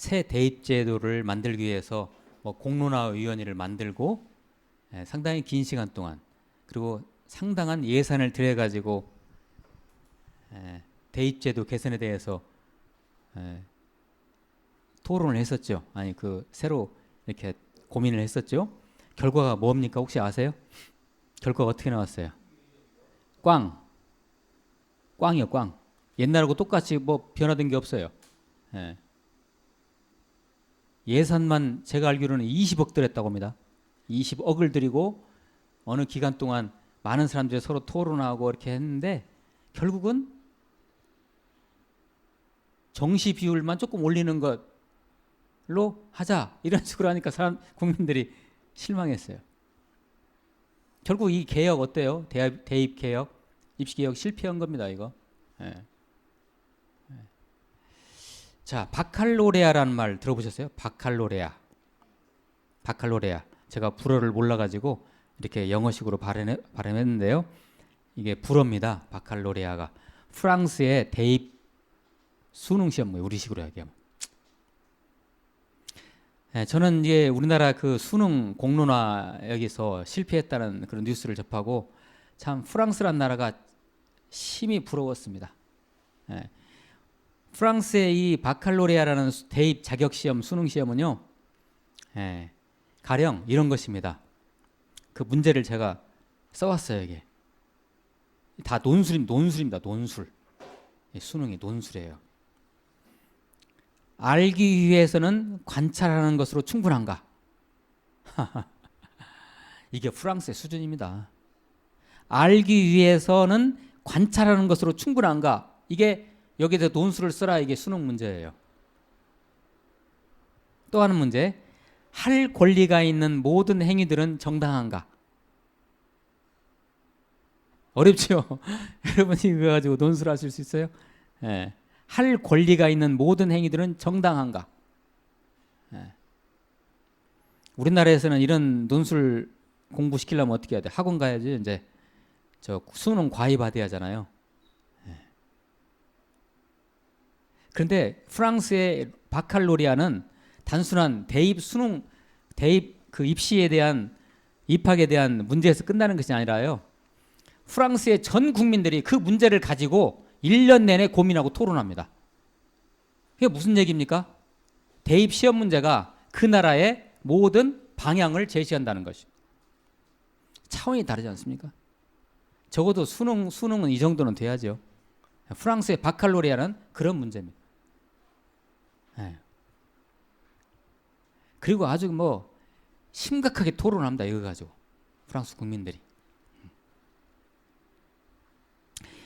새 대입제도를 만들기 위해서 뭐 공론화위원회를 만들고 상당히 긴 시간 동안 그리고 상당한 예산을 들여가지고 대입제도 개선에 대해서 토론을 했었죠. 아니 그 새로 이렇게 고민을 했었죠. 결과가 뭡니까? 혹시 아세요? 결과가 어떻게 나왔어요? 꽝이요, 꽝. 옛날하고 똑같이 뭐 변화된 게 없어요. 예. 예산만 제가 알기로는 20억 들였다고 합니다. 20억을 들이고 어느 기간 동안 많은 사람들이 서로 토론하고 이렇게 했는데 결국은 정시 비율만 조금 올리는 것로 하자 이런 식으로 하니까 국민들이 실망했어요. 결국 이 개혁 어때요? 대입 개혁, 입시 개혁 실패한 겁니다. 이거. 예. 자, 바칼로레아라는 말 들어보셨어요? 바칼로레아. 제가 불어를 몰라가지고 이렇게 영어식으로 발음했는데요. 이게 불어입니다. 바칼로레아가 프랑스의 대입 수능 시험, 우리식으로 얘기하면. 저는 이제 우리나라 그 수능 공론화 여기서 실패했다는 그런 뉴스를 접하고 참 프랑스란 나라가 심히 부러웠습니다. 프랑스의 이 바칼로레아라는 대입 자격 시험 수능 시험은요, 가령 이런 것입니다. 그 문제를 제가 써왔어요. 이게 다 논술입니다. 논술. 수능이 논술이에요. 알기 위해서는 관찰하는 것으로 충분한가? 이게 프랑스의 수준입니다. 알기 위해서는 관찰하는 것으로 충분한가? 이게 여기서 논술을 써라. 이게 수능 문제예요. 또 하는 문제. 할 권리가 있는 모든 행위들은 정당한가? 어렵죠? 여러분이 이거 가지고 논술하실 수 있어요? 예. 할 권리가 있는 모든 행위들은 정당한가? 우리나라에서는 이런 논술 공부시키려면 어떻게 해야 돼? 학원 가야지. 이제 저 수능 과외 받아야 하잖아요. 그런데 프랑스의 바칼로리아는 단순한 대입 그 입시에 대한 입학에 대한 문제에서 끝나는 것이 아니라요. 프랑스의 전 국민들이 그 문제를 가지고 1년 내내 고민하고 토론합니다. 그게 무슨 얘기입니까? 대입 시험 문제가 그 나라의 모든 방향을 제시한다는 것입니다. 차원이 다르지 않습니까? 적어도 수능은 이 정도는 돼야죠. 프랑스의 바칼로레아는 그런 문제입니다. 그리고 아주 뭐 심각하게 토론합니다. 이거 가지고 프랑스 국민들이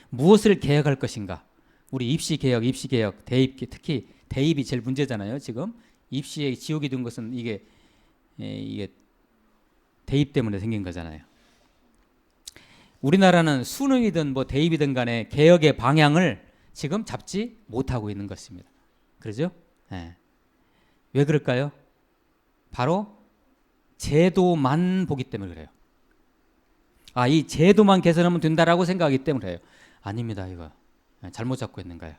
무엇을 개혁할 것인가? 우리 입시 개혁, 대입, 특히 대입이 제일 문제잖아요. 지금 입시에 지옥이 된 것은 이게 대입 때문에 생긴 거잖아요. 우리나라는 수능이든 뭐 대입이든 간에 개혁의 방향을 지금 잡지 못하고 있는 것입니다. 그러죠? 왜 그럴까요? 바로 제도만 보기 때문에 그래요. 이 제도만 개선하면 된다라고 생각하기 때문에 그래요. 아닙니다. 이거 잘못 잡고 있는 거예요.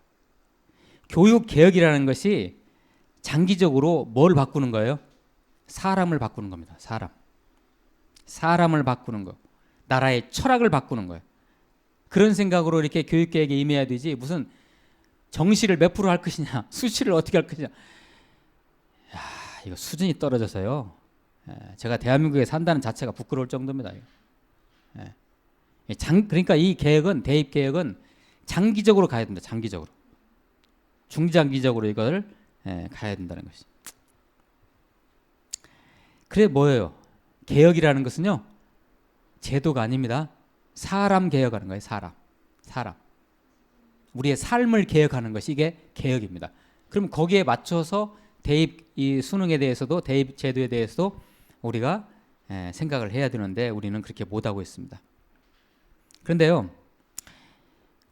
교육 개혁이라는 것이 장기적으로 뭘 바꾸는 거예요? 사람을 바꾸는 겁니다. 사람을 바꾸는 거. 나라의 철학을 바꾸는 거예요. 그런 생각으로 이렇게 교육 개혁에 임해야 되지 무슨 정시를 몇 프로 할 것이냐, 수시를 어떻게 할 것이냐. 이거 수준이 떨어져서요. 제가 대한민국에 산다는 자체가 부끄러울 정도입니다. 그러니까 이 개혁은 대입 개혁은 장기적으로 가야 된다. 장기적으로, 중장기적으로 이걸 가야 된다는 것이. 그래 뭐예요? 개혁이라는 것은요 제도가 아닙니다. 사람 개혁하는 거예요. 사람. 우리의 삶을 개혁하는 것이 이게 개혁입니다. 그럼 거기에 맞춰서 대입 이 수능에 대해서도 대입 제도에 대해서도 우리가 생각을 해야 되는데 우리는 그렇게 못하고 있습니다. 그런데요,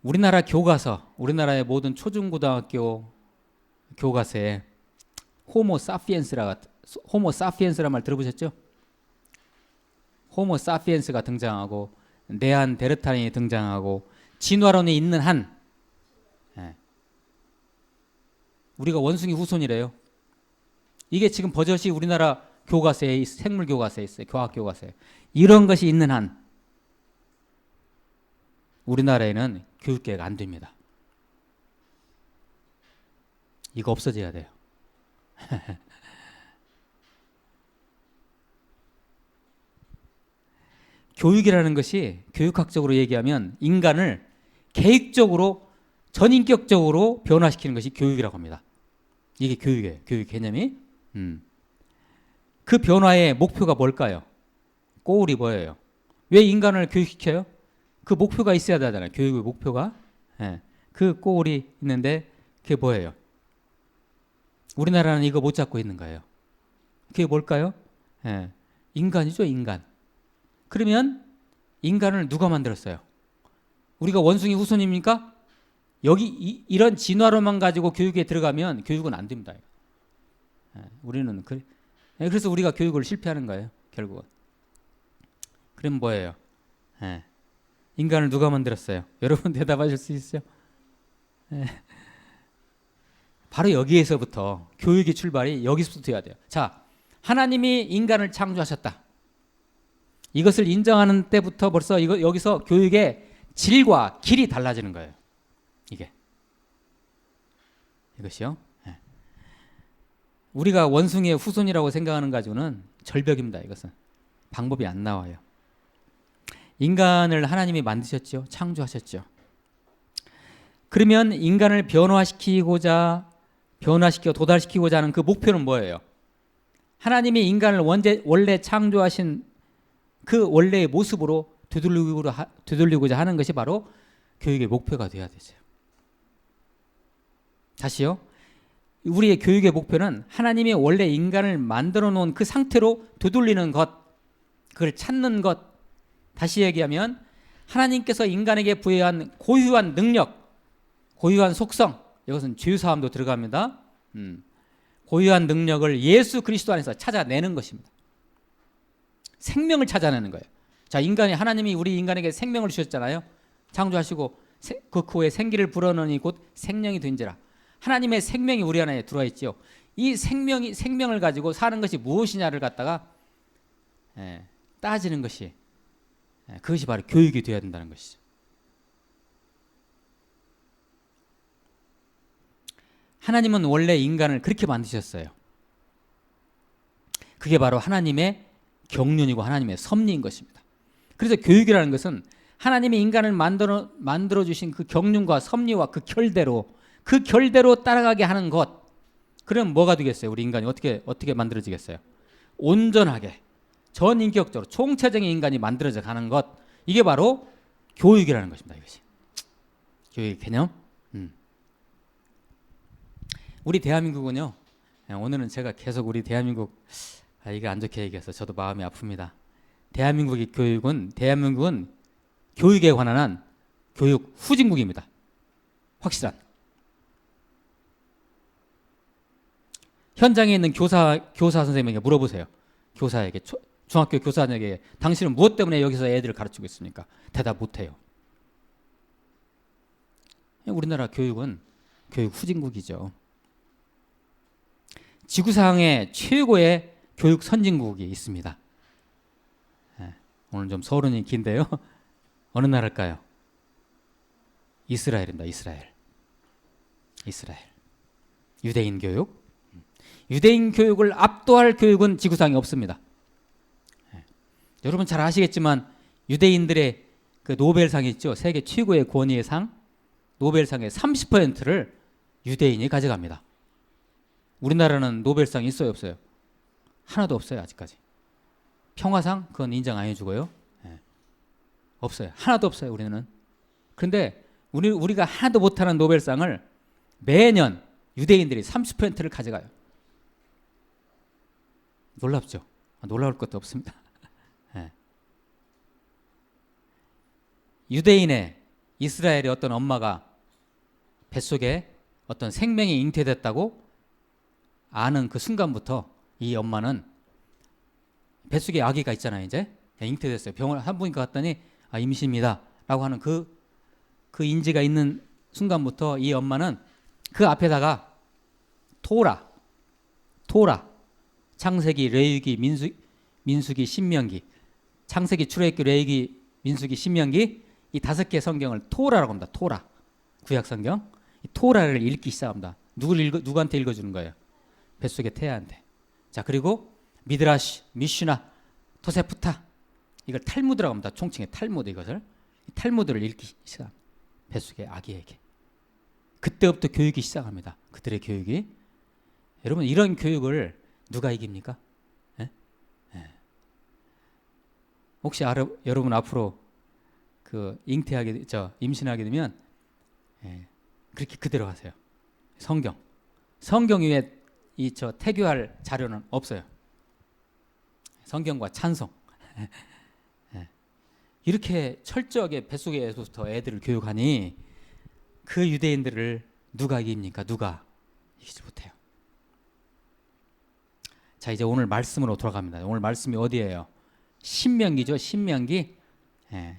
우리나라 교과서, 우리나라의 모든 초중고등학교 교과서에 호모 사피엔스라는 말 들어보셨죠? 호모 사피엔스가 등장하고 네안데르탈인이 등장하고 진화론이 있는 한 우리가 원숭이 후손이래요. 이게 지금 버젓이 우리나라 교과서에 생물 교과서에 있어요. 과학 교과서에. 이런 것이 있는 한 우리나라에는 교육계획 안 됩니다. 이거 없어져야 돼요. 교육이라는 것이 교육학적으로 얘기하면 인간을 계획적으로 전인격적으로 변화시키는 것이 교육이라고 합니다. 이게 교육이에요. 교육 개념이. 그 변화의 목표가 뭘까요? 고울이 뭐예요? 왜 인간을 교육시켜요? 그 목표가 있어야 되잖아요. 교육의 목표가. 예. 그 고울이 있는데 그게 뭐예요? 우리나라는 이거 못 잡고 있는 거예요. 그게 뭘까요? 예. 인간이죠, 인간. 그러면 인간을 누가 만들었어요? 우리가 원숭이 후손입니까? 여기 이런 진화로만 가지고 교육에 들어가면 교육은 안 됩니다. 예. 우리는 그래서 우리가 교육을 실패하는 거예요, 결국은. 그럼 뭐예요? 예. 인간을 누가 만들었어요? 여러분 대답하실 수 있어요? 예. 바로 여기에서부터 교육의 출발이 여기서부터 해야 돼요. 자, 하나님이 인간을 창조하셨다. 이것을 인정하는 때부터 벌써 여기서 교육의 질과 길이 달라지는 거예요. 이것이요. 예. 우리가 원숭이의 후손이라고 생각하는 가지고는 절벽입니다. 이것은 방법이 안 나와요. 인간을 하나님이 만드셨죠. 창조하셨죠. 그러면 인간을 변화시키고 도달시키고자 하는 그 목표는 뭐예요? 하나님이 인간을 원래 창조하신 그 원래의 모습으로 되돌리고자 하는 것이 바로 교육의 목표가 되어야 되죠. 다시요. 우리의 교육의 목표는 하나님이 원래 인간을 만들어 놓은 그 상태로 되돌리는 것, 그걸 찾는 것. 다시 얘기하면 하나님께서 인간에게 부여한 고유한 능력, 고유한 속성, 이것은 죄사함도 들어갑니다. 고유한 능력을 예수 그리스도 안에서 찾아내는 것입니다. 생명을 찾아내는 거예요. 자, 하나님이 우리 인간에게 생명을 주셨잖아요. 창조하시고 그 후에 생기를 불어넣으니 곧 생명이 된지라. 하나님의 생명이 우리 안에 들어와 있지요. 이 생명을 가지고 사는 것이 무엇이냐를 갖다가 따지는 것이 그것이 바로 교육이 되어야 된다는 것이죠. 하나님은 원래 인간을 그렇게 만드셨어요. 그게 바로 하나님의 경륜이고 하나님의 섭리인 것입니다. 그래서 교육이라는 것은 하나님이 인간을 만들어 주신 그 경륜과 섭리와 그 결대로 따라가게 하는 것. 그럼 뭐가 되겠어요? 우리 인간이 어떻게 만들어지겠어요? 온전하게 전인격적으로 총체적인 인간이 만들어져 가는 것. 이게 바로 교육이라는 것입니다. 이것이 교육의 개념. 우리 대한민국은요. 오늘은 제가 계속 우리 대한민국 이게 안 좋게 얘기해서 저도 마음이 아픕니다. 대한민국은 교육에 관한 한 교육 후진국입니다. 확실한. 현장에 있는 교사 선생님에게 물어보세요. 교사에게 중학교 교사에게 당신은 무엇 때문에 여기서 애들을 가르치고 있습니까? 대답 못해요. 우리나라 교육은 교육 후진국이죠. 지구상의 최고의 교육 선진국이 있습니다. 오늘 좀 서론이 긴데요. 어느 나라일까요? 이스라엘입니다. 이스라엘. 유대인 교육. 유대인 교육을 압도할 교육은 지구상에 없습니다. 여러분 잘 아시겠지만 유대인들의 그 노벨상이 있죠. 세계 최고의 권위의 상. 노벨상의 30%를 유대인이 가져갑니다. 우리나라는 노벨상 있어요, 없어요? 하나도 없어요, 아직까지. 평화상 그건 인정 안 해주고요. 없어요. 하나도 없어요, 우리는. 그런데 우리가 하나도 못하는 노벨상을 매년 유대인들이 30%를 가져가요. 놀랍죠? 놀라울 것도 없습니다. 유대인의 이스라엘의 어떤 엄마가 뱃속에 어떤 생명이 잉태됐다고 아는 그 순간부터 이 엄마는 뱃속에 아기가 있잖아요. 이제 잉태됐어요. 병원 한 분이 갔더니 임신입니다 라고 하는 그 인지가 있는 순간부터 이 엄마는 그 앞에다가 토라 창세기, 레위기, 민수기, 신명기. 창세기, 출애굽기, 레위기, 민수기, 신명기 이 5개 성경을 토라라고 합니다. 토라. 구약 성경. 이 토라를 읽기 시작합니다. 누구한테 읽어주는 거예요? 뱃속의 태아한테. 자, 그리고 미드라시, 미슈나, 토세프타 이걸 탈무드라고 합니다. 총칭에 탈무드 이것을. 이 탈무드를 읽기 시작. 뱃속의 아기에게. 그때부터 교육이 시작합니다. 그들의 교육이. 여러분 이런 교육을 누가 이깁니까? 예? 예. 혹시 여러분 앞으로 그 임신하게 되면 그렇게 그대로 하세요. 성경 위에 태교할 자료는 없어요. 성경과 찬송. 이렇게 철저하게 뱃속에서부터 애들을 교육하니 그 유대인들을 누가 이깁니까? 누가 이기지 못해요. 자, 이제 오늘 말씀으로 돌아갑니다. 오늘 말씀이 어디예요? 신명기죠. 신명기.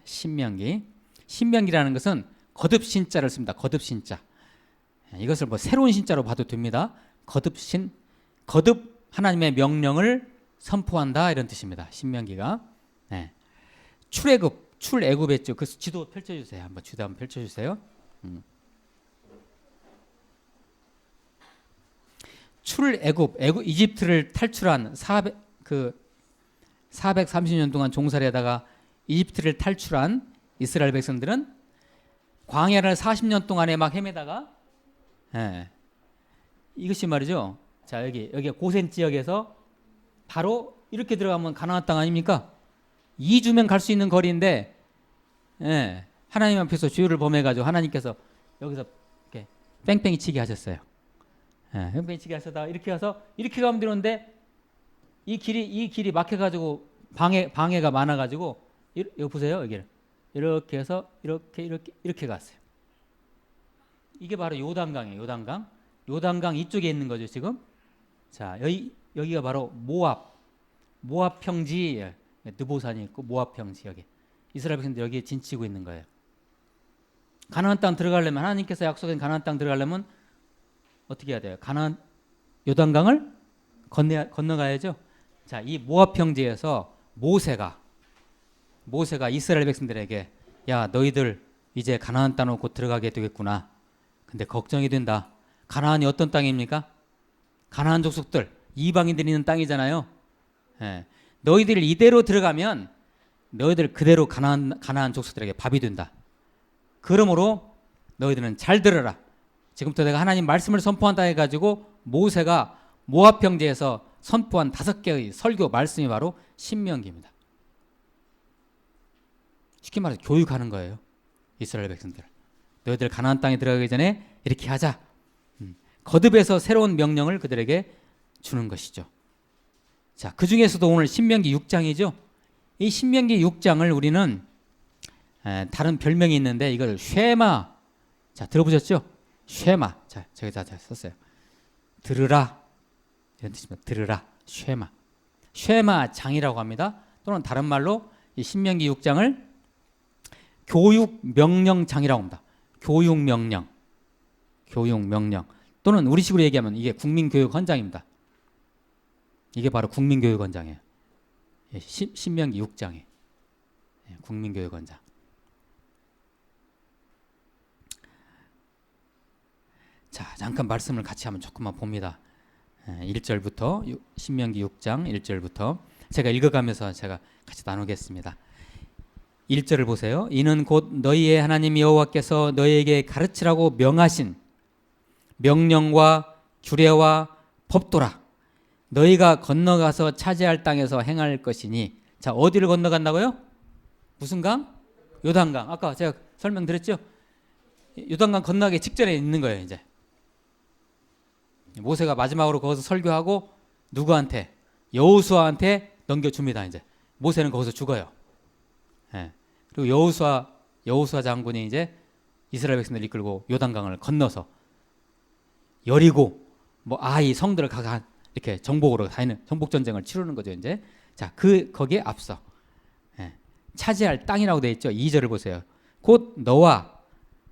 신명기. 신명기라는 것은 거듭신자를 씁니다. 거듭신자. 이것을 뭐 새로운 신자로 봐도 됩니다. 거듭 하나님의 명령을 선포한다 이런 뜻입니다. 신명기가. 출애굽했죠. 그 지도 펼쳐주세요. 한번 지도 한번 펼쳐주세요. 출애굽, 이집트를 탈출한 430년 동안 종살이하다가 이집트를 탈출한 이스라엘 백성들은 광야를 40년 동안에 막 헤매다가 이것이 말이죠. 자, 여기 고센 지역에서 바로 이렇게 들어가면 가나안 땅 아닙니까? 2주면 갈 수 있는 거리인데 하나님 앞에서 주의를 범해가지고 하나님께서 여기서 이렇게 뺑뺑이 치게 하셨어요. 뺑뺑이 치게 하셔다 이렇게 가서 이렇게 가면 되는데 이 길이 막혀가지고 방해가 많아가지고 여기 보세요. 여기를 이렇게 해서 이렇게 갔어요. 이게 바로 요단강이에요. 요단강 이쪽에 있는 거죠 지금. 자, 여기가 바로 모압 평지. 느보산이 있고 모압 평지 여기. 이스라엘 백성들 여기에 진치고 있는 거예요. 가나안 땅 들어가려면 하나님께서 약속한 가나안 땅 들어가려면 어떻게 해야 돼요? 요단강을 건너가야죠. 자, 이 모압 평지에서 모세가 이스라엘 백성들에게 야, 너희들 이제 가나안 땅으로 곧 들어가게 되겠구나. 근데 걱정이 된다. 가나안이 어떤 땅입니까? 가나안 족속들, 이방인들이 있는 땅이잖아요. 너희들 이대로 들어가면 너희들 그대로 가나안 족속들에게 밥이 된다. 그러므로 너희들은 잘 들어라. 지금부터 내가 하나님 말씀을 선포한다 해가지고 모세가 모압 평지에서 선포한 5개의 설교 말씀이 바로 신명기입니다. 쉽게 말해서 교육하는 거예요. 이스라엘 백성들. 너희들 가나안 땅에 들어가기 전에 이렇게 하자. 거듭에서 새로운 명령을 그들에게 주는 것이죠. 자, 그 중에서도 오늘 신명기 6장이죠. 이 신명기 6장을 우리는 다른 별명이 있는데 이걸 쉐마. 자, 들어보셨죠? 쉐마. 자, 제가 다 썼어요. 들으라. 이런 뜻입니다. 들으라. 쉐마 장이라고 합니다. 또는 다른 말로 이 신명기 6장을 교육 명령장이라고 합니다. 교육 명령. 또는 우리식으로 얘기하면 이게 국민교육 헌장입니다. 이게 바로 국민교육 헌장이에요. 신명기 6장에 국민교육 헌장. 자, 잠깐 말씀을 같이 한번 조금만 봅니다. 1절부터 신명기 6장 1절부터 제가 읽어가면서 제가 같이 나누겠습니다. 1절을 보세요. 이는 곧 너희의 하나님 여호와께서 너희에게 가르치라고 명하신 명령과 규례와 법도라. 너희가 건너가서 차지할 땅에서 행할 것이니. 자, 어디를 건너간다고요? 무슨 강? 요단강. 아까 제가 설명드렸죠? 요단강 건너기 직전에 있는 거예요. 이제 모세가 마지막으로 거기서 설교하고 누구한테? 여호수아한테 넘겨줍니다. 이제 모세는 거기서 죽어요. 그리고 여호수아 장군이 이제 이스라엘 백성들 이끌고 요단강을 건너서 여리고 아이 성들을 이렇게 정복으로 다니는 정복 전쟁을 치르는 거죠. 이제 자, 거기에 앞서 차지할 땅이라고 되어 있죠. 2절을 보세요. 곧 너와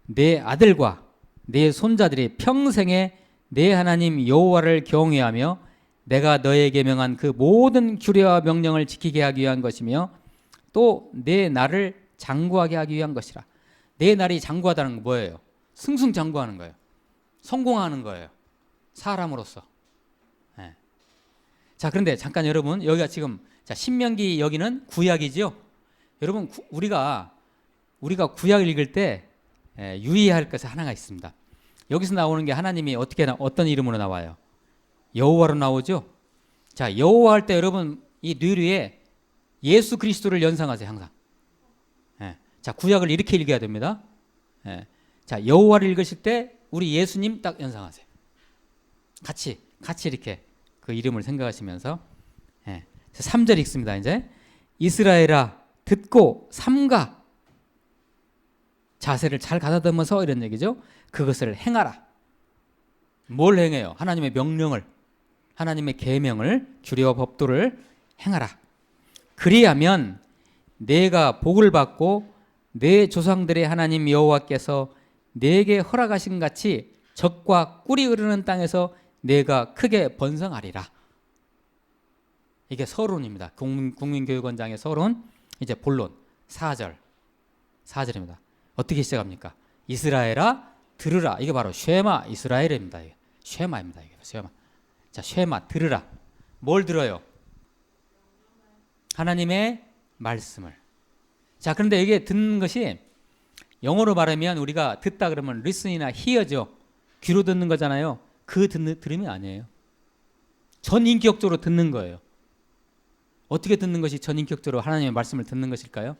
내 아들과 내 손자들이 평생에 내 하나님 여호와를 경외하며 내가 너에게 명한 그 모든 규례와 명령을 지키게 하기 위한 것이며 또 내 날을 장구하게 하기 위한 것이라. 내 날이 장구하다는 건 뭐예요? 승승장구하는 거예요. 성공하는 거예요. 사람으로서. 네. 자, 그런데 잠깐 여러분, 여기가 지금 자, 신명기 여기는 구약이죠. 여러분, 우리가 구약을 읽을 때 유의할 것이 하나가 있습니다. 여기서 나오는 게 하나님이 어떤 이름으로 나와요? 여호와로 나오죠. 자, 여호와 할 때 여러분 이 뇌리에 예수 그리스도를 연상하세요. 항상. 자, 구약을 이렇게 읽어야 됩니다. 자, 여호와를 읽으실 때 우리 예수님 딱 연상하세요. 같이 이렇게 그 이름을 생각하시면서 3절 읽습니다. 이제 이스라엘아 듣고 삼가. 자세를 잘 가다듬어서 이런 얘기죠. 그것을 행하라. 뭘 행해요? 하나님의 명령을, 하나님의 계명을, 규례와 법도를 행하라. 그리하면 내가 복을 받고 내 조상들의 하나님 여호와께서 내게 허락하신 같이 젖과 꿀이 흐르는 땅에서 내가 크게 번성하리라. 이게 서론입니다. 국민교육원장의 서론. 이제 본론 4절입니다. 어떻게 시작합니까? 이스라엘아 들으라. 이게 바로 쉐마 이스라엘입니다. 쉐마입니다. 이게 쉐마. 자, 쉐마 들으라. 뭘 들어요? 하나님의 말씀을. 자, 그런데 이게 듣는 것이 영어로 말하면 우리가 듣다 그러면 listen이나 hear죠. 귀로 듣는 거잖아요. 들음이 아니에요. 전인격적으로 듣는 거예요. 어떻게 듣는 것이 전인격적으로 하나님의 말씀을 듣는 것일까요?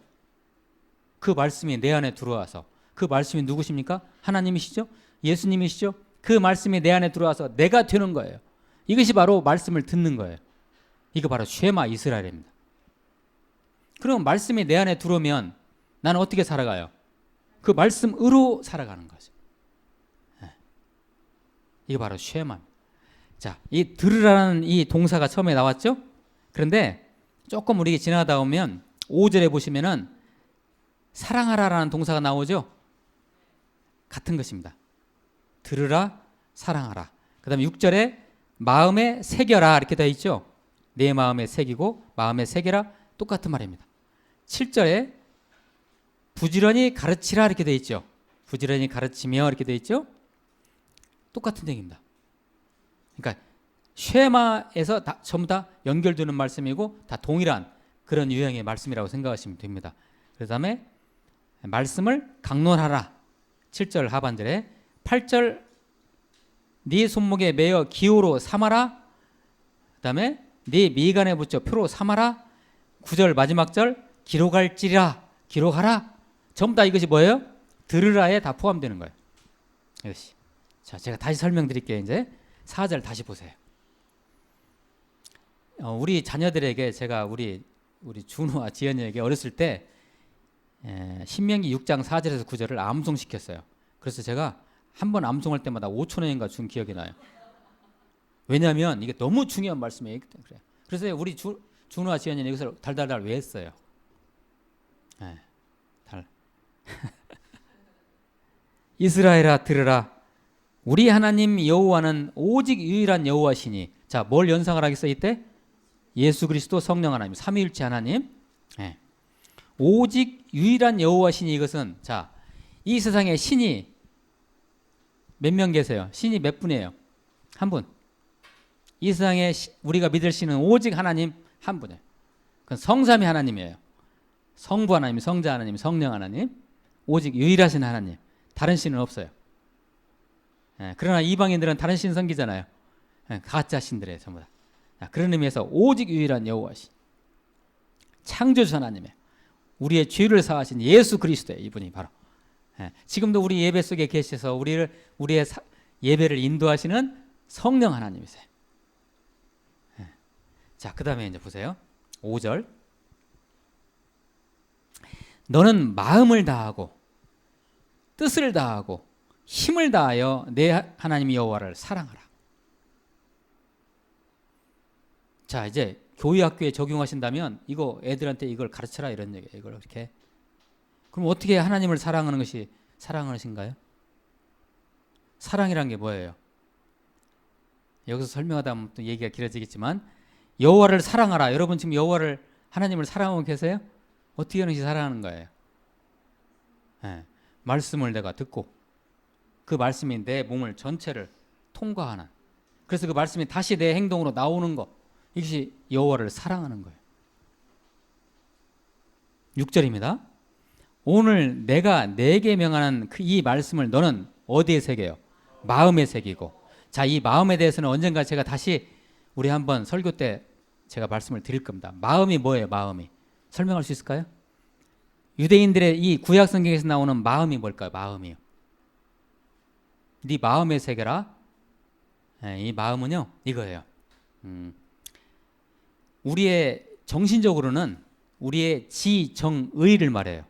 그 말씀이 내 안에 들어와서, 그 말씀이 누구십니까? 하나님이시죠? 예수님이시죠? 그 말씀이 내 안에 들어와서 내가 되는 거예요. 이것이 바로 말씀을 듣는 거예요. 이거 바로 쉐마 이스라엘입니다. 그럼 말씀이 내 안에 들어오면 나는 어떻게 살아가요? 그 말씀으로 살아가는 거죠. 이게 바로 쉐마. 자, 이 들으라는 이 동사가 처음에 나왔죠? 그런데 조금 우리 지나다 보면 5절에 보시면은 사랑하라라는 동사가 나오죠? 같은 것입니다. 들으라, 사랑하라. 그 다음에 6절에 마음에 새겨라 이렇게 되어 있죠? 내 마음에 새기고 마음에 새겨라, 똑같은 말입니다. 7절에 부지런히 가르치라 이렇게 되어 있죠? 부지런히 가르치며 이렇게 되어 있죠? 똑같은 얘기입니다. 그러니까 쉐마에서 전부 다 연결되는 말씀이고 다 동일한 그런 유형의 말씀이라고 생각하시면 됩니다. 그 다음에 말씀을 강론하라 7절 하반절에 8절 네 손목에 매어 기호로 삼아라. 그 다음에 네 미간에 붙여 표로 삼아라. 9절 마지막 절 기록할지라 기록하라. 전부 다 이것이 뭐예요? 들으라에 다 포함되는 거예요. 이것이. 자, 제가 다시 설명드릴게요. 이제 4절 다시 보세요. 우리 자녀들에게 제가 우리 준우와 지연이에게 어렸을 때 신명기 6장 4절에서 9절을 암송시켰어요. 그래서 제가 한 번 암송할 때마다 5천 원인가 준 기억이 나요. 왜냐하면 이게 너무 중요한 말씀이에요. 그래요. 그래서 우리 준우와 지연이는 여기서 달달달 외웠어요. 네, 달. 이스라엘아 들으라. 우리 하나님 여호와는 오직 유일한 여호와시니. 자, 뭘 연상을 하겠어요 이때? 예수 그리스도 성령 하나님, 삼위일체 하나님. 네. 오직 유일한 여호와시니. 이것은 자, 이 세상에 신이 몇 명 계세요? 신이 몇 분이에요? 한 분. 이 세상에 우리가 믿을 신은 오직 하나님 한 분이에요. 그건 성삼위 하나님이에요. 성부 하나님, 성자 하나님, 성령 하나님. 오직 유일하신 하나님. 다른 신은 없어요. 그러나 이방인들은 다른 신 섬기잖아요. 가짜 신들이에요, 전부 다. 그런 의미에서 오직 유일한 여호와신, 창조주 하나님의 우리의 죄를 사하신 예수 그리스도예요. 이분이 바로. 지금도 우리 예배 속에 계셔서 우리의 예배를 인도하시는 성령 하나님이세요. 자, 그 다음에 이제 보세요. 5절. 너는 마음을 다하고 뜻을 다하고 힘을 다하여 내 하나님 여호와를 사랑하라. 자, 이제 교회학교에 적용하신다면 이거 애들한테 이걸 가르쳐라 이런 얘기예요. 이걸 이렇게. 그럼 어떻게 하나님을 사랑하는 것이 사랑하신가요? 사랑이란 게 뭐예요? 여기서 설명하다 보면 또 얘기가 길어지겠지만 여호와를 사랑하라. 여러분 지금 여호와를 하나님을 사랑하고 계세요? 어떻게 하는지 사랑하는 거예요? 네. 말씀을 내가 듣고 그 말씀이 내 몸을 전체를 통과하는, 그래서 그 말씀이 다시 내 행동으로 나오는 것, 이것이 여호와를 사랑하는 거예요. 6절입니다. 오늘 내가 내게 명하는 이 말씀을 너는 어디에 새겨요? 마음에 새기고. 자, 이 마음에 대해서는 언젠가 제가 다시 우리 한번 설교 때 제가 말씀을 드릴 겁니다. 마음이 뭐예요? 마음이 설명할 수 있을까요? 유대인들의 이 구약 성경에서 나오는 마음이 뭘까요? 마음이요. 네 마음에 새겨라. 네, 이 마음은요 이거예요. 우리의 정신적으로는 우리의 지정의를 말해요.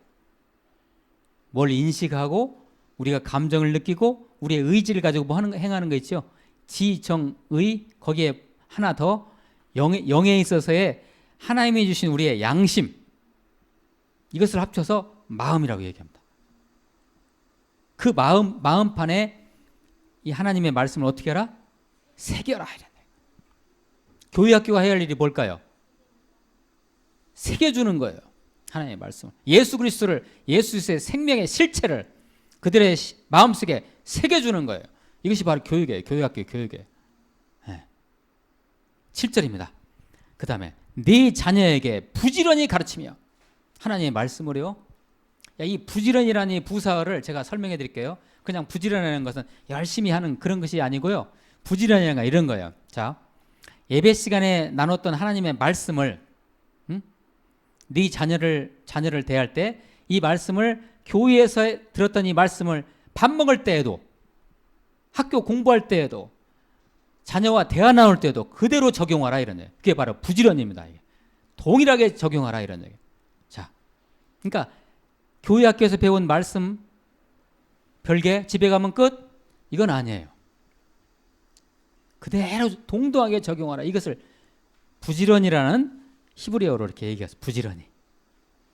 뭘 인식하고 우리가 감정을 느끼고 우리의 의지를 가지고 뭐 행하는 거 있죠. 지정의, 거기에 하나 더 영에 있어서의 하나님이 주신 우리의 양심, 이것을 합쳐서 마음이라고 얘기합니다. 그 마음판에 이 하나님의 말씀을 어떻게 하라? 새겨라. 교회학교가 해야 할 일이 뭘까요? 새겨주는 거예요. 하나님의 말씀을. 예수 그리스도의 생명의 실체를 그들의 마음속에 새겨주는 거예요. 이것이 바로 교육이에요. 교회학교의 교육이에요. 네. 7절입니다. 그 다음에 네 자녀에게 부지런히 가르치며. 하나님의 말씀으로요. 이 부지런이라는 이 부사를 제가 설명해 드릴게요. 그냥 부지런하는 것은 열심히 하는 그런 것이 아니고요. 부지런이라는 건 이런 거예요. 자, 예배 시간에 나눴던 하나님의 말씀을 네 자녀를 대할 때 이 말씀을 교회에서 들었던 이 말씀을 밥 먹을 때에도, 학교 공부할 때에도, 자녀와 대화 나눌 때도 그대로 적용하라 이런 얘기예요. 그게 바로 부지런입니다. 동일하게 적용하라 이런 얘기예요. 자, 그러니까 교회 학교에서 배운 말씀 별개 집에 가면 끝? 이건 아니에요. 그대로 동등하게 적용하라. 이것을 부지런이라는 히브리어로 이렇게 얘기했어요. 부지런히.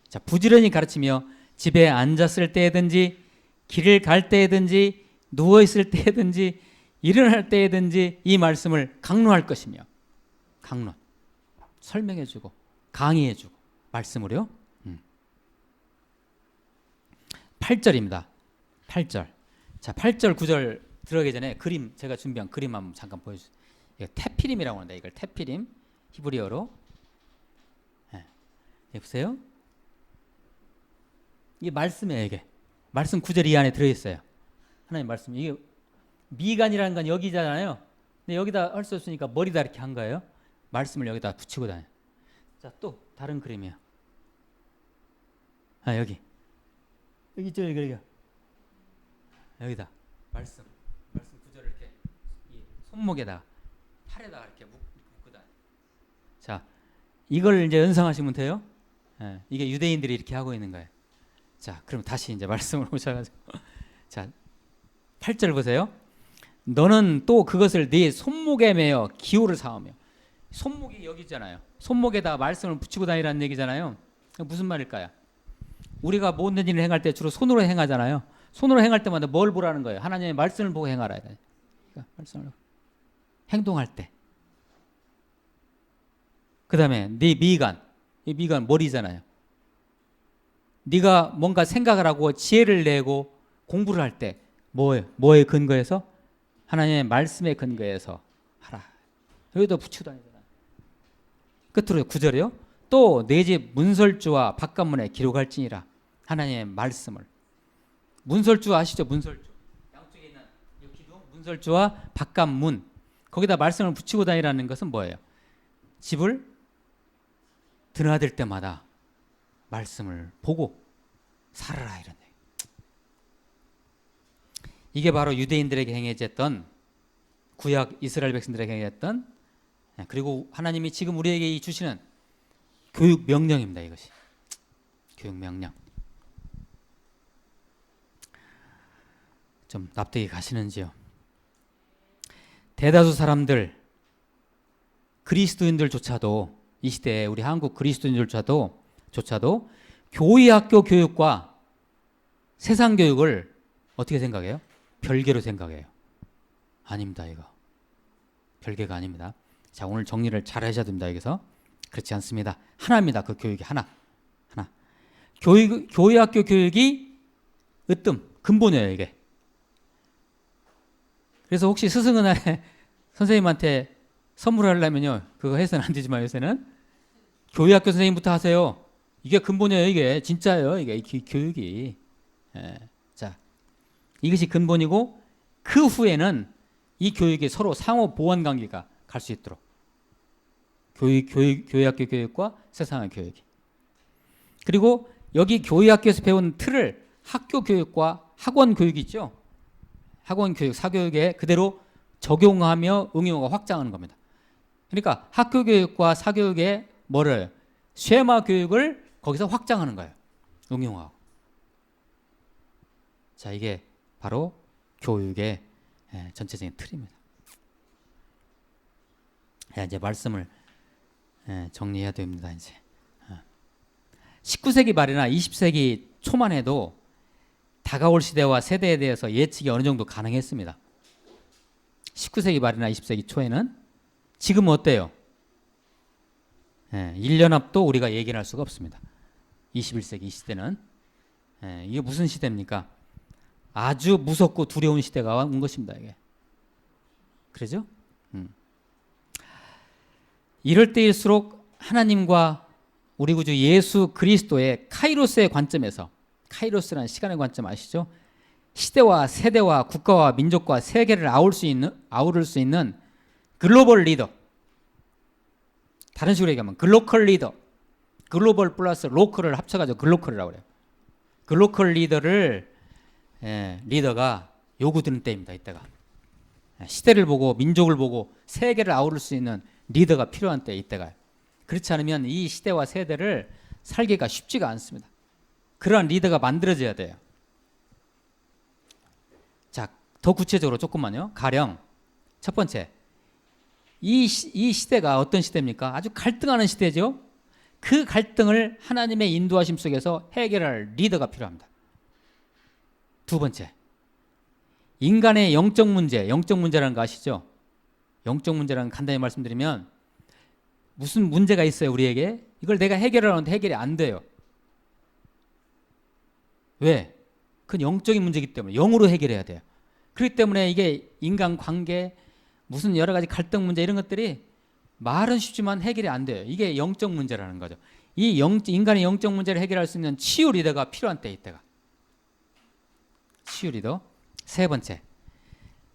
자, 부지런히 가르치며 집에 앉았을 때든지 길을 갈 때든지 누워있을 때든지 일어날 때든지 이 말씀을 강론할 것이며. 강론. 설명해주고 강의해주고 말씀으로요. 8절입니다. 8절. 자, 8절 9절 들어가기 전에 그림, 제가 준비한 그림 한번 잠깐 보여주세요. 이거 테피림이라고 하는데, 이걸 테피림 히브리어로. 네. 보세요. 이게 말씀이에요. 이게 말씀 9절 이 안에 들어있어요. 하나님 말씀. 이게 미간이라는 건 여기잖아요. 근데 여기다 할 수 없으니까 머리다 이렇게 한 거예요. 말씀을 여기다 붙이고 다녀요. 자, 또 다른 그림이에요. 아, 여기 있죠. 여기다 말씀 9절을 이렇게 이 손목에다 팔에다 이렇게 묶고 다녀요. 자, 이걸 이제 연상하시면 돼요. 예, 이게 유대인들이 이렇게 하고 있는 거예요. 자, 그럼 다시 이제 말씀을 오셔가지고 자, 8절 보세요. 너는 또 그것을 네 손목에 매어 기호를 삼으며. 손목이 여기잖아요. 손목에다 말씀을 붙이고 다니라는 얘기잖아요. 무슨 말일까요? 우리가 모든 일을 행할 때 주로 손으로 행하잖아요. 손으로 행할 때마다 뭘 보라는 거예요? 하나님의 말씀을 보고 행하라. 그러니까 말씀을 행동할 때. 그 다음에 네 미간. 이 미간 머리잖아요. 네가 뭔가 생각을 하고 지혜를 내고 공부를 할 때 뭐에 근거해서? 하나님의 말씀에 근거해서 하라. 여기도 붙이고 다니잖아요. 끝으로 9절이요. 또 내 집 문설주와 바깥문에 기록할지니라. 하나님의 말씀을. 문설주 아시죠? 문설주. 양쪽에 있는 이 기둥 문설주와 바깥문. 거기다 말씀을 붙이고 다니라는 것은 뭐예요? 집을 드나들 때마다 말씀을 보고 살아라 이런 얘기. 이게 바로 유대인들에게 행해졌던, 구약 이스라엘 백성들에게 행해졌던, 그리고 하나님이 지금 우리에게 주시는 교육 명령입니다. 이것이 교육 명령. 좀 납득이 가시는지요? 대다수 사람들, 그리스도인들조차도 이 시대에 우리 한국 그리스도인들조차도 교회 학교 교육과 세상 교육을 어떻게 생각해요? 별개로 생각해요. 아닙니다. 이거 별개가 아닙니다. 자, 오늘 정리를 잘 하셔야 됩니다. 여기서 그렇지 않습니다. 하나입니다. 그 교육이 하나. 교회학교 교육이 으뜸 근본이에요, 이게. 그래서 혹시 스승은혜 선생님한테 선물하려면요, 그거 해서는 안 되지만 요새는 교회학교 선생님부터 하세요. 이게 근본이에요, 이게 진짜예요, 이게 교육이. 자, 이것이 근본이고 그 후에는 이 교육이 서로 상호 보완 관계가 갈 수 있도록 교회학교 교육과 세상의 교육이. 그리고 여기 교회학교에서 배운 틀을 학교 교육과 학원 교육이 있죠. 학원 교육, 사교육에 그대로 적용하며 응용하고 확장하는 겁니다. 그러니까 학교 교육과 사교육의 뭐를 쉐마 교육을 거기서 확장하는 거예요. 응용하고. 자, 이게 바로 교육의 전체적인 틀입니다. 이제 말씀을 정리해야 됩니다. 이제 19세기 말이나 20세기 초만 해도 다가올 시대와 세대에 대해서 예측이 어느 정도 가능했습니다. 19세기 말이나 20세기 초에는. 지금은 어때요? 1년 앞도 우리가 얘기를 할 수가 없습니다. 21세기 이 시대는. 이게 무슨 시대입니까? 아주 무섭고 두려운 시대가 온 것입니다. 이게. 그러죠? 이럴 때일수록 하나님과 우리 구주 예수 그리스도의 카이로스의 관점에서, 카이로스라는 시간의 관점 아시죠? 시대와 세대와 국가와 민족과 세계를 아우를 수 있는 글로벌 리더. 다른 식으로 얘기하면 글로컬 리더. 글로벌 플러스 로컬을 합쳐가지고 글로컬이라고 그래요. 글로컬 리더가 요구되는 때입니다. 이때가. 시대를 보고 민족을 보고 세계를 아우를 수 있는 리더가 필요한 때, 이때가. 그렇지 않으면 이 시대와 세대를 살기가 쉽지가 않습니다. 그러한 리더가 만들어져야 돼요. 자, 더 구체적으로 조금만요. 가령 첫 번째, 이 시대가 어떤 시대입니까? 아주 갈등하는 시대죠. 그 갈등을 하나님의 인도하심 속에서 해결할 리더가 필요합니다. 두 번째, 인간의 영적 문제라는 거 아시죠? 영적 문제라는 간단히 말씀드리면 무슨 문제가 있어요, 우리에게. 이걸 내가 해결하는데 해결이 안 돼요. 왜? 그건 영적인 문제이기 때문에 영으로 해결해야 돼요. 그렇기 때문에 이게 인간관계, 무슨 여러 가지 갈등 문제 이런 것들이 말은 쉽지만 해결이 안 돼요. 이게 영적 문제라는 거죠. 인간의 영적 문제를 해결할 수 있는 치유 리더가 필요한 때, 이때가. 치유 리더. 세 번째,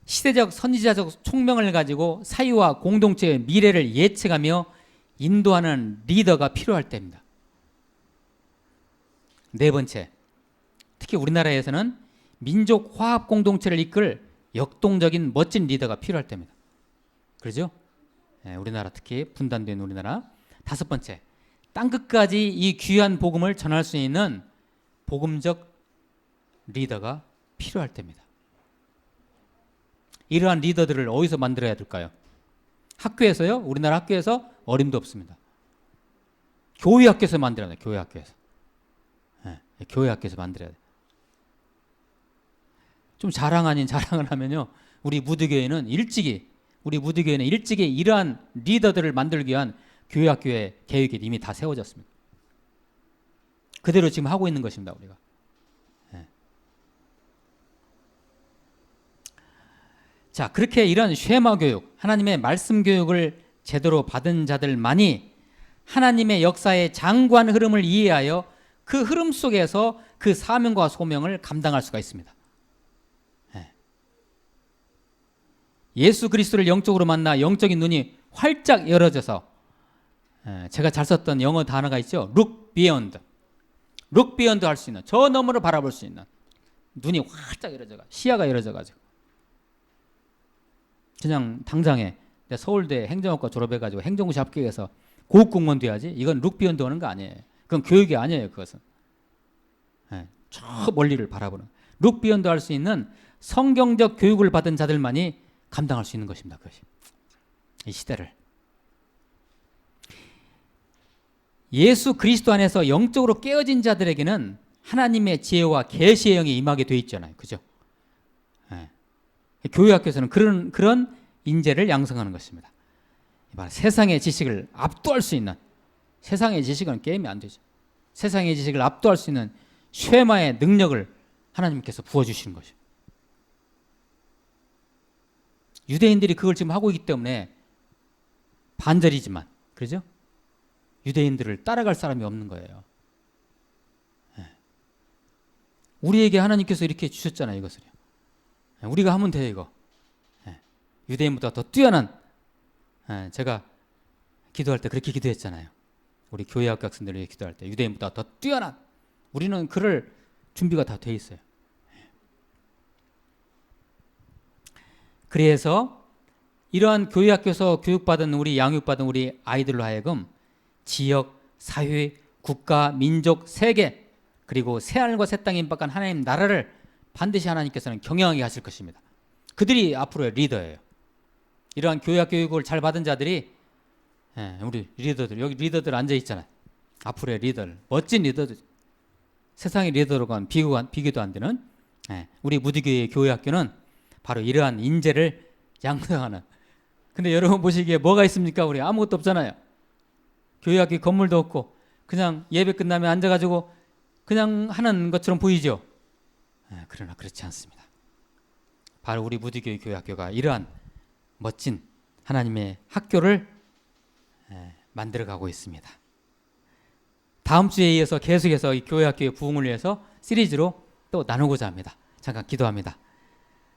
시대적 선지자적 총명을 가지고 사회와 공동체의 미래를 예측하며 인도하는 리더가 필요할 때입니다. 네 번째, 특히 우리나라에서는 민족 화합 공동체를 이끌 역동적인 멋진 리더가 필요할 때입니다. 그렇죠? 우리나라, 특히 분단된 우리나라. 다섯 번째, 땅끝까지 이 귀한 복음을 전할 수 있는 복음적 리더가 필요할 때입니다. 이러한 리더들을 어디서 만들어야 될까요? 학교에서요? 우리나라 학교에서 어림도 없습니다. 교회 학교에서 만들어야 돼요. 교회 학교에서. 교회 학교에서 만들어야 돼요. 좀 자랑 아닌 자랑을 하면요, 우리 무드교회는 일찍이 이러한 리더들을 만들기 위한 교회 학교의 계획이 이미 다 세워졌습니다. 그대로 지금 하고 있는 것입니다, 우리가. 자, 그렇게 이런 쉐마 교육, 하나님의 말씀 교육을 제대로 받은 자들만이 하나님의 역사의 장구한 흐름을 이해하여 그 흐름 속에서 그 사명과 소명을 감당할 수가 있습니다. 예수 그리스도를 영적으로 만나 영적인 눈이 활짝 열어져서, 제가 잘 썼던 영어 단어가 있죠. Look beyond. Look beyond 할 수 있는, 저 너머를 바라볼 수 있는 눈이 활짝 열어져가, 시야가 열어져가지고 그냥 당장에 내 서울대 행정학과 졸업해가지고 행정고시 합격해서 고급 공무원 돼야지, 이건 Look beyond 하는 거 아니에요. 그건 교육이 아니에요. 그것은 저 멀리를 바라보는, Look beyond 할 수 있는 성경적 교육을 받은 자들만이 감당할 수 있는 것입니다. 그것이 이 시대를. 예수 그리스도 안에서 영적으로 깨어진 자들에게는 하나님의 지혜와 계시의 영이 임하게 돼 있잖아요. 그죠? 교회 학교에서는 그런 인재를 양성하는 것입니다. 세상의 지식을 압도할 수 있는, 세상의 지식은 게임이 안 되죠. 세상의 지식을 압도할 수 있는 쉐마의 능력을 하나님께서 부어주시는 것이죠. 유대인들이 그걸 지금 하고 있기 때문에 반절이지만, 그렇죠? 유대인들을 따라갈 사람이 없는 거예요. 우리에게 하나님께서 이렇게 주셨잖아요, 이것을요. 우리가 하면 돼요, 이거. 유대인보다 더 뛰어난, 제가 기도할 때 그렇게 기도했잖아요. 우리 교회 학교 학생들을 위해 기도할 때 유대인보다 더 뛰어난, 우리는 그럴 준비가 다 돼 있어요. 그래서 이러한 교회 학교에서 교육받은 우리, 양육받은 우리 아이들로 하여금 지역, 사회, 국가, 민족, 세계, 그리고 새하늘과 새 땅에 임박한 하나님 나라를 반드시 하나님께서는 경영하게 하실 것입니다. 그들이 앞으로의 리더예요. 이러한 교육 교육을 잘 받은 자들이, 우리 리더들, 여기 리더들 앉아 있잖아요. 앞으로의 리더들, 멋진 리더들, 세상의 리더로는 비교도 안 되는, 우리 무디교회 교회 학교는 바로 이러한 인재를 양성하는. 근데 여러분 보시기에 뭐가 있습니까? 우리 아무것도 없잖아요. 교회 학교 건물도 없고 그냥 예배 끝나면 앉아가지고 그냥 하는 것처럼 보이죠. 그러나 그렇지 않습니다. 바로 우리 무디교회 교회 학교가 이러한 멋진 하나님의 학교를 만들어가고 있습니다. 다음 주에 이어서 계속해서 이 교회 학교의 부흥을 위해서 시리즈로 또 나누고자 합니다. 잠깐 기도합니다.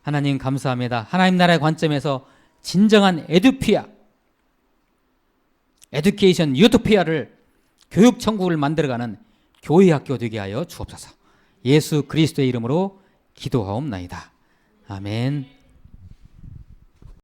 하나님 감사합니다. 하나님 나라의 관점에서 진정한 에듀케이션 유토피아를, 교육 천국을 만들어가는 교회 학교 되게 하여 주옵소서. 예수 그리스도의 이름으로 기도하옵나이다. 아멘.